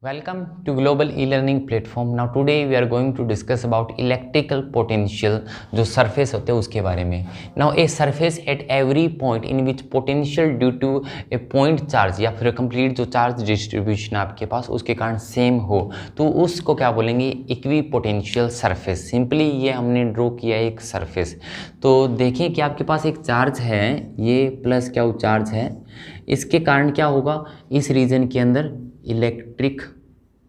Welcome to Global E-Learning Platform. Now today we are going to discuss about electrical potential जो surface होते हैं उसके बारे में. Now a surface at every point in which potential due to a point charge या फिर complete जो charge distribution आपके पास उसके कारण सेम हो तो उसको क्या बोलेंगे इक्विपोटेंशियल सरफेस. सिंपली ये हमने ड्रॉ किया एक सरफेस. तो देखें कि आपके पास एक चार्ज है, ये प्लस क्या चार्ज है, इसके कारण क्या होगा इस रीजन के अंदर इलेक्ट्रिक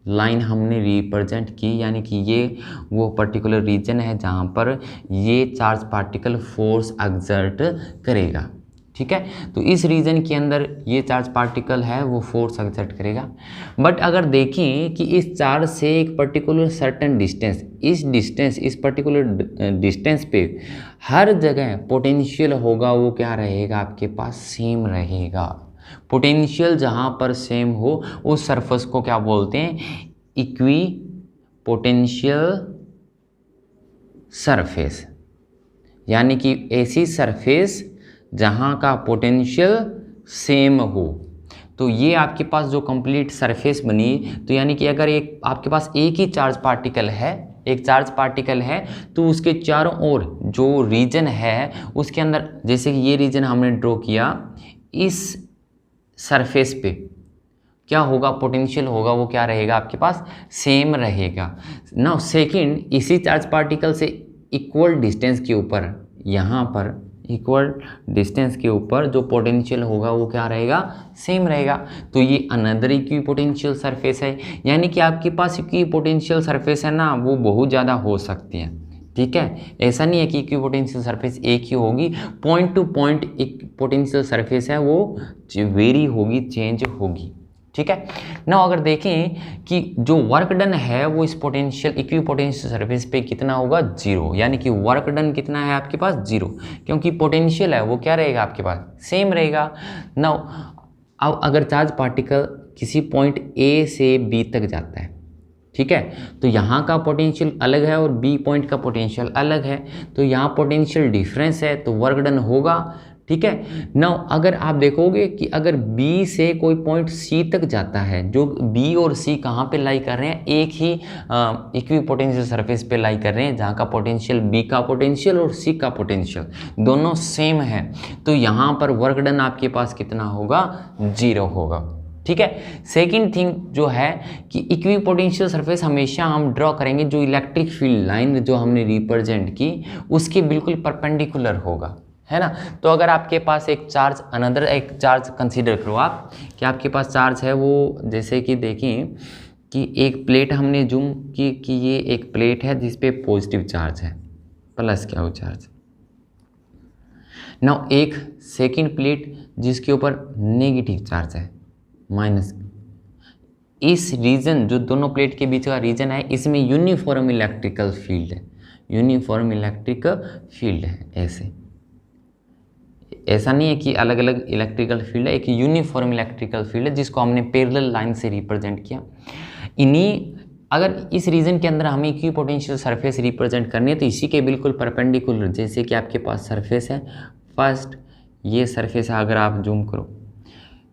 लाइन हमने रिप्रेजेंट की, यानी कि ये वो पर्टिकुलर रीजन है जहाँ पर ये चार्ज पार्टिकल फोर्स एक्सर्ट करेगा. ठीक है, तो इस रीजन के अंदर ये चार्ज पार्टिकल है वो फोर्स एक्सर्ट करेगा. बट अगर देखें कि इस चार्ज से एक पर्टिकुलर सर्टेन डिस्टेंस, इस पर्टिकुलर डिस्टेंस पे हर जगह पोटेंशियल होगा वो क्या रहेगा आपके पास सेम रहेगा. पोटेंशियल जहाँ पर सेम हो उस सरफेस को क्या बोलते हैं इक्वी पोटेंशियल सरफेस, यानी कि ऐसी सरफेस जहाँ का पोटेंशियल सेम हो. तो ये आपके पास जो कंप्लीट सरफेस बनी, तो यानी कि अगर एक आपके पास एक ही चार्ज पार्टिकल है, तो उसके चारों ओर जो रीजन है उसके अंदर, जैसे कि ये रीजन हमने ड्रॉ किया, इस सरफेस पे क्या होगा पोटेंशियल होगा वो क्या रहेगा आपके पास सेम रहेगा. नाउ सेकंड, इसी चार्ज पार्टिकल से इक्वल डिस्टेंस के ऊपर, यहाँ पर इक्वल डिस्टेंस के ऊपर जो पोटेंशियल होगा वो क्या रहेगा सेम रहेगा. तो ये अनदर इक्विपोटेंशियल सरफेस है. यानी कि आपके पास इक्विपोटेंशियल सरफेस है ना, वो बहुत ज़्यादा हो सकती है. ठीक है, ऐसा नहीं है कि इक्विपोटेंशियल सरफेस एक ही होगी. पॉइंट टू पॉइंट एक पोटेंशियल सरफेस है वो वेरी होगी, चेंज होगी. ठीक है ना. अगर देखें कि जो वर्क डन है वो इस पोटेंशियल इक्विपोटेंशियल सरफेस पे कितना होगा जीरो, यानी कि वर्क डन कितना है आपके पास जीरो, क्योंकि पोटेंशियल है वो क्या रहेगा आपके पास सेम रहेगा. ना अब अगर चार्ज पार्टिकल किसी पॉइंट ए से बी तक जाता है, ठीक है, तो यहाँ का पोटेंशियल अलग है और बी पॉइंट का पोटेंशियल अलग है, तो यहाँ पोटेंशियल डिफरेंस है तो वर्क डन होगा. ठीक है. नाउ अगर आप देखोगे कि अगर बी से कोई पॉइंट सी तक जाता है, जो बी और सी कहाँ पे लाई कर रहे हैं, एक ही इक्विपोटेंशियल सरफेस पे लाई कर रहे हैं जहाँ का पोटेंशियल बी का पोटेंशियल और सी का पोटेंशियल दोनों सेम है, तो यहाँ पर वर्क डन आपके पास कितना होगा जीरो होगा. ठीक है. सेकंड थिंग जो है कि इक्विपोटेंशियल सरफेस हमेशा हम ड्रॉ करेंगे जो इलेक्ट्रिक फील्ड लाइन जो हमने रिप्रेजेंट की उसके बिल्कुल परपेंडिकुलर होगा, है ना. तो अगर आपके पास एक चार्ज कंसीडर करो आप कि आपके पास चार्ज है वो, जैसे कि देखें कि एक प्लेट हमने जूम की कि ये एक प्लेट है जिस पे पॉजिटिव चार्ज है, प्लस क्या हो चार्ज. नाउ एक सेकंड प्लेट जिसके ऊपर नेगेटिव चार्ज है, माइनस. इस रीजन जो दोनों प्लेट के बीच का रीजन है इसमें यूनिफॉर्म इलेक्ट्रिकल फील्ड है. ऐसा नहीं है कि अलग अलग इलेक्ट्रिकल फील्ड है, एक यूनिफॉर्म इलेक्ट्रिकल फील्ड है जिसको हमने पैरेलल लाइन से रिप्रेजेंट किया. अगर इस रीजन के अंदर हमें इक्विपोटेंशियल सरफेस रिप्रेजेंट करनी है तो इसी के बिल्कुल परपेंडिकुलर, जैसे कि आपके पास सरफेस है, फर्स्ट ये सरफेस है, अगर आप जूम करो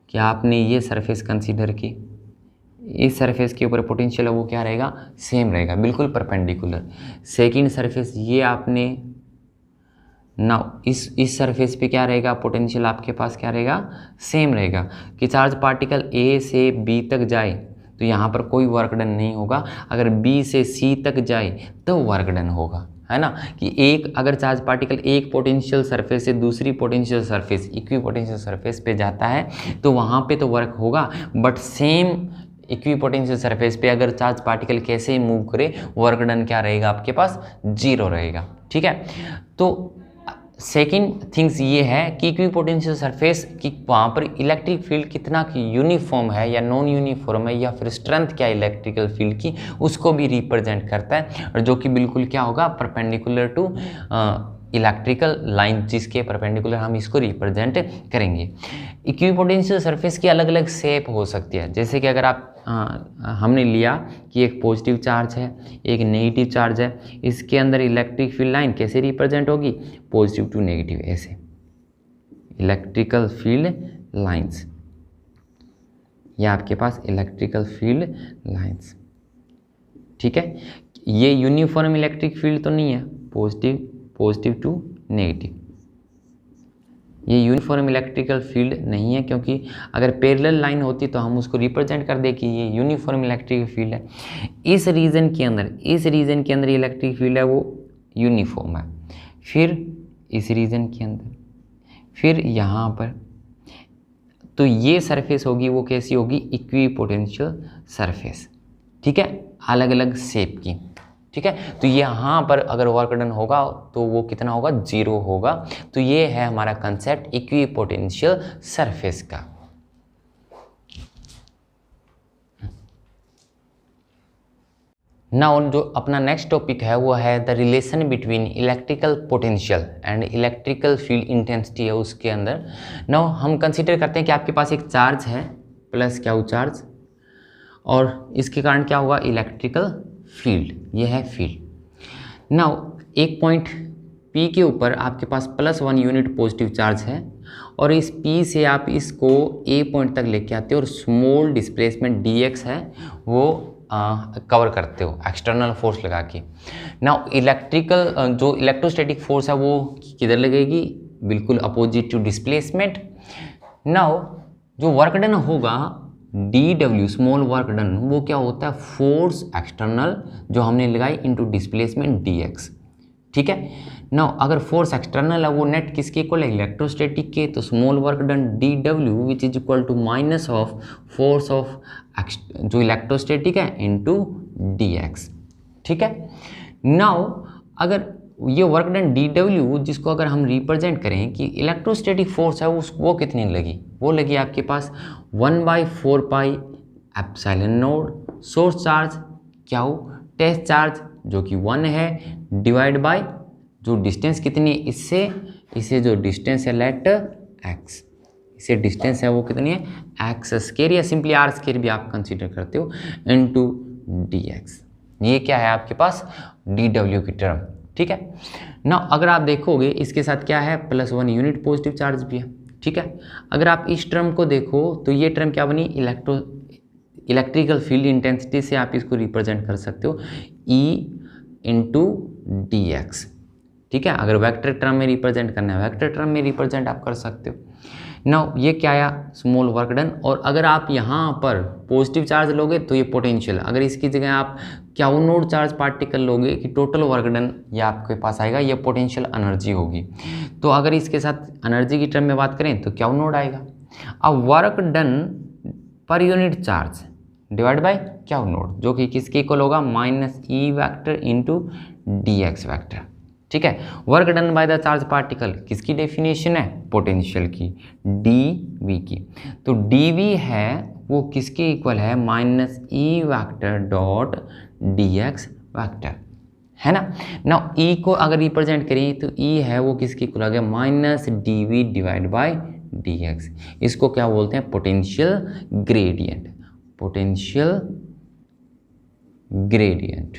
कि आपने ये सरफेस कंसीडर की, इस सरफेस के ऊपर पोटेंशियल है वो क्या रहेगा सेम रहेगा, बिल्कुल परपेंडिकुलर. सेकंड सरफेस ये आपने, ना इस सरफेस पे क्या रहेगा पोटेंशियल आपके पास क्या रहेगा सेम रहेगा. कि चार्ज पार्टिकल ए से बी तक जाए तो यहाँ पर कोई वर्क डन नहीं होगा, अगर बी से सी तक जाए तो वर्क डन होगा, है ना. कि एक अगर चार्ज पार्टिकल एक पोटेंशियल सरफेस से दूसरी पोटेंशियल सरफेस इक्विपोटेंशियल सरफेस पे जाता है तो वहाँ पे तो वर्क होगा, बट सेम इक्विपोटेंशियल सरफेस पे अगर चार्ज पार्टिकल कैसे ही मूव करे वर्क डन क्या रहेगा आपके पास जीरो रहेगा. ठीक है. तो सेकेंड थिंग्स ये है कि इक्विपोटेंशियल सरफेस की वहाँ पर इलेक्ट्रिक फील्ड कितना की यूनिफॉर्म है या नॉन यूनिफॉर्म है, या फिर स्ट्रेंथ क्या इलेक्ट्रिकल फील्ड की उसको भी रिप्रेजेंट करता है, और जो कि बिल्कुल क्या होगा परपेंडिकुलर टू इलेक्ट्रिकल लाइन, जिसके परपेंडिकुलर हम इसको रिप्रेजेंट करेंगे. इक्विपोटेंशियल सरफेस की अलग अलग शेप हो सकती है, जैसे कि अगर आप हमने लिया कि एक पॉजिटिव चार्ज है एक नेगेटिव चार्ज है, इसके अंदर इलेक्ट्रिक फील्ड लाइन कैसे रिप्रेजेंट होगी पॉजिटिव टू नेगेटिव, ऐसे इलेक्ट्रिकल फील्ड लाइंस ये आपके पास इलेक्ट्रिकल फील्ड लाइंस। ठीक है, ये यूनिफॉर्म इलेक्ट्रिक फील्ड तो नहीं है, पॉजिटिव टू नेगेटिव, ये यूनिफॉर्म इलेक्ट्रिकल फील्ड नहीं है, क्योंकि अगर पैरेलल लाइन होती तो हम उसको रिप्रेजेंट कर दे कि ये यूनिफॉर्म इलेक्ट्रिक फील्ड है। इस रीजन के अंदर इलेक्ट्रिक फील्ड है वो यूनिफॉर्म है। फिर इस रीजन के अंदर, फिर यहाँ पर, तो ये सरफेस होगी वो कैसी होगी, इक्विपोटेंशियल सरफेस। ठीक है, अलग अलग शेप की। ठीक है, तो यहाँ पर अगर वर्क डन होगा तो वो कितना होगा, 0 होगा। तो ये है हमारा कंसेप्ट इक्विपोटेंशियल सरफेस का। नाउ जो अपना नेक्स्ट टॉपिक है वो है the relation between electrical potential and electrical field intensity है उसके अंदर। नाउ हम कंसीडर करते हैं कि आपके पास एक चार्ज है प्लस क्या, चार्ज, और इसके कारण क्या होगा, इलेक्ट्रिकल फील्ड, ये है फील्ड। नाउ एक पॉइंट P के ऊपर आपके पास +1 यूनिट पॉजिटिव चार्ज है, और इस P से आप इसको A पॉइंट तक लेके आते हो और स्मॉल डिस्प्लेसमेंट dx है वो कवर करते हो एक्सटर्नल फोर्स लगा के। नाउ इलेक्ट्रिकल जो इलेक्ट्रोस्टैटिक फोर्स है वो किधर लगेगी, बिल्कुल अपोजिट टू डिस्प्लेसमेंट। नाउ जो वर्क डन होगा dw स्मॉल वर्क डन, वो क्या होता है, फोर्स एक्सटर्नल जो हमने लगाई इनटू डिस्प्लेसमेंट dx। ठीक है, नाउ अगर फोर्स एक्सटर्नल है वो नेट किसके इक्वल है, इलेक्ट्रोस्टैटिक के, तो small work done dw which is equal to minus of force of जो इलेक्ट्रोस्टैटिक है इनटू dx। ठीक है, नाउ अगर ये वर्क डन dw जिसको अगर हम रिप्रेजेंट करें कि इलेक्ट्रोस्टैटिक फोर्स है वो कितनी लगी, वो लगी आपके पास 1/4 pi epsilon not source charge क्या हो, टेस्ट चार्ज जो कि 1 है, डिवाइड बाय जो डिस्टेंस कितनी है इससे जो डिस्टेंस है लेट x, इसे डिस्टेंस है वो कितनी है x स्क्वायर या सिंपली r स्क्वायर भी आप कंसीडर करते हो इनटू dx। ये क्या है आपके पास dw की टर्म। ठीक है, ना अगर आप देखोगे इसके साथ क्या है, +1 यूनिट पॉजिटिव चार्ज भी है। ठीक है, अगर आप इस टर्म को देखो तो ये टर्म क्या बनी, इलेक्ट्रिकल फील्ड इंटेंसिटी से आप इसको रिप्रेजेंट कर सकते हो E इंटू dx। ठीक है, अगर वेक्टर टर्म में रिप्रेजेंट करना है वेक्टर टर्म में रिप्रेजेंट आप कर सकते हो। नाउ ये क्या आया, स्मॉल वर्क डन, और अगर आप यहाँ पर पॉजिटिव चार्ज लोगे तो ये पोटेंशियल, अगर इसकी जगह आप क्यू नोड चार्ज पार्टिकल लोगे कि टोटल वर्क डन ये आपके पास आएगा, ये पोटेंशियल एनर्जी होगी। तो अगर इसके साथ एनर्जी की टर्म में बात करें तो क्यू नोड आएगा। अब work done per unit charge divide by Q node जो कि किसके इक्वल होगा, -E vector into dx vector. ठीक है, work done by the charge particle किसकी डेफिनेशन है, पोटेंशियल की, dv की। तो dv है वो किसके इक्वल है, -E vector dot dx vector, है ना। नाउ E को अगर रिप्रेजेंट करें तो E है वो किसके इक्वल आ गया, -dv डिवाइड बाय dx। इसको क्या बोलते हैं, पोटेंशियल ग्रेडियंट, पोटेंशियल ग्रेडियंट।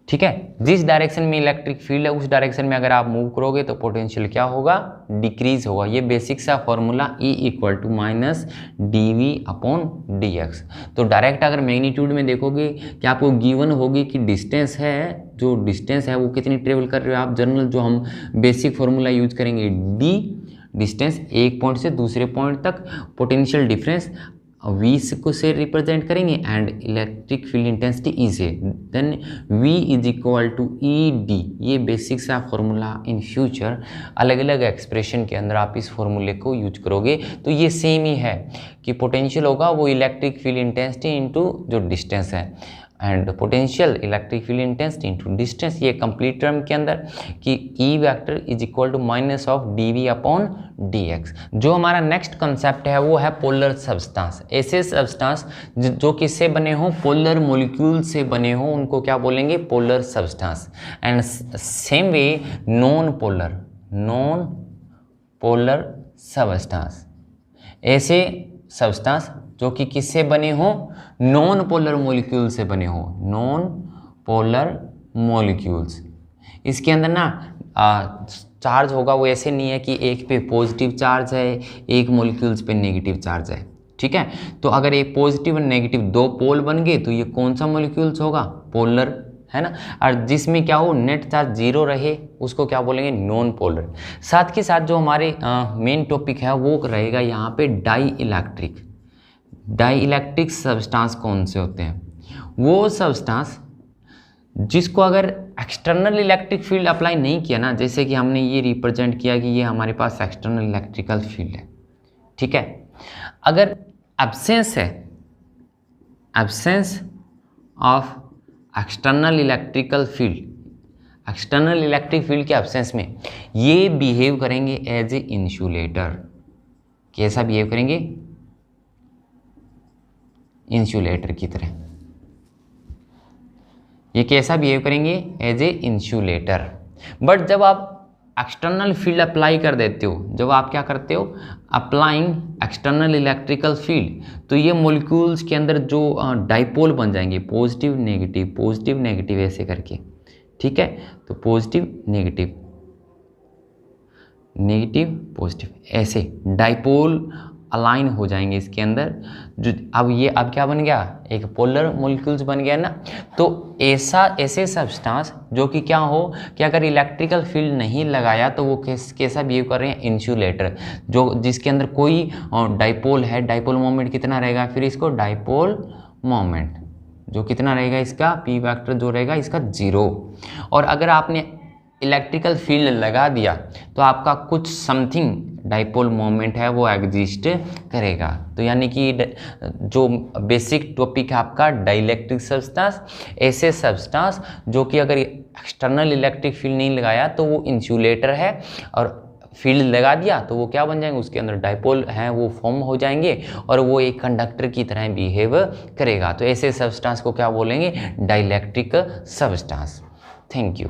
ठीक है, जिस डायरेक्शन में इलेक्ट्रिक फील्ड है उस डायरेक्शन में अगर आप मूव करोगे तो पोटेंशियल क्या होगा, डिक्रीज होगा। ये बेसिक सा formula E equal to -dv upon dx। तो डायरेक्ट अगर मैग्नीट्यूड में देखोगे कि आपको गिवन होगी कि डिस्टेंस है, जो डिस्टेंस है वो कितनी ट्रेवल कर रहे हो आप, जनरल जो हम बेसिक फॉर्मूला यूज करेंगे d, डिस्टेंस एक पॉइंट से दूसरे पॉइंट तक, पोटेंशियल डिफरेंस V को से रिप्रेजेंट करेंगे and electric field intensity E से, then V is equal to ED। ये बेसिक सा फॉर्मूला इन फ्यूचर अलग अलग एक्सप्रेशन के अंदर आप इस फॉर्मूले को यूज करोगे तो ये सेम ही है कि पोटेंशियल होगा वो इलेक्ट्रिक फील्ड इंटेंसिटी इनटू जो डिस्टेंस है, and potential electric field intensity into distance. ये कंप्लीट टर्म के अंदर कि E vector is equal to -dv upon dx। जो हमारा नेक्स्ट कंसेप्ट है वो है पोलर सब्सटेंस। ऐसे सब्सटेंस जो किससे बने हो, पोलर मॉलिक्यूल से बने हो, उनको क्या बोलेंगे, polar substance. And same way non polar substance, ऐसे सब्सटेंस जो कि किससे बने हो, नॉन पोलर मॉलिक्यूल से बने हो, नॉन पोलर मॉलिक्यूल्स। इसके अंदर ना चार्ज होगा वो ऐसे नहीं है कि एक पे पॉजिटिव चार्ज है एक मॉलिक्यूल्स पे नेगेटिव चार्ज है। ठीक है। तो अगर एक पॉजिटिव और नेगेटिव दो पोल बन गए तो ये कौन सा मॉलिक्यूल्स होगा, पोलर, है ना। और जिसमें क्या हो, नेट चार्ज जीरो रहे उसको क्या बोलेंगे, नॉन पोलर। साथ के साथ जो हमारे मेन टॉपिक है वो रहेगा यहाँ पे dielectric. Dielectric substance कौन से होते हैं, वो सब्सटेंस जिसको अगर एक्सटर्नल इलेक्ट्रिक फील्ड अप्लाई नहीं किया ना, जैसे कि हमने ये रिप्रेजेंट किया कि ये हमारे पास एक्सटर्नल इलेक्ट्रिकल फील्ड है, ठीक है। अगर एब्सेंस है, absence of external electrical field, external electric field के एब्सेंस में ये बिहेव करेंगे एज ए इंसुलेटर। कैसा बिहेव करेंगे, इंसुलेटर की तरह। ये कैसा बिहेव करेंगे, एज ए इंसुलेटर। बट जब आप एक्सटर्नल फील्ड अप्लाई कर देते हो, जब आप क्या करते हो, अप्लाइंग एक्सटर्नल इलेक्ट्रिकल फील्ड, तो ये मॉलिक्यूल्स के अंदर जो डाइपोल बन जाएंगे, पॉजिटिव नेगेटिव, पॉजिटिव नेगेटिव ऐसे करके, ठीक है। तो पॉजिटिव नेगेटिव, नेगेटिव पॉजिटिव, ऐसे डाइपोल अलाइन हो जाएंगे इसके अंदर। जो अब ये अब क्या बन गया, एक पोलर मॉलिक्यूल्स बन गया ना। तो ऐसे सब्सटेंस जो कि क्या हो कि अगर इलेक्ट्रिकल फील्ड नहीं लगाया तो वो कैसा बिहेव कर रहे हैं, इंसुलेटर, जो जिसके अंदर कोई डाइपोल है, डाइपोल मोमेंट कितना रहेगा, फिर इसको डाइपोल मोमेंट जो कितना रहेगा, इसका पी वेक्टर जो रहेगा इसका 0। और अगर आपने इलेक्ट्रिकल फील्ड लगा दिया तो आपका कुछ समथिंग डाइपोल मोमेंट है वो एग्जिस्ट करेगा। तो यानी कि जो बेसिक टॉपिक है आपका डाइलेक्ट्रिक सब्सटेंस, ऐसे सब्सटेंस जो कि अगर एक्सटर्नल इलेक्ट्रिक फील्ड नहीं लगाया तो वो इंसुलेटर है, और फील्ड लगा दिया तो वो क्या बन जाएंगे, उसके अंदर डाइपोल हैं वो फॉर्म हो जाएंगे और वो एक कंडक्टर की तरह बिहेव करेगा। तो ऐसे सब्सटेंस को क्या बोलेंगे, डाइलेक्ट्रिक सब्सटेंस। Thank you.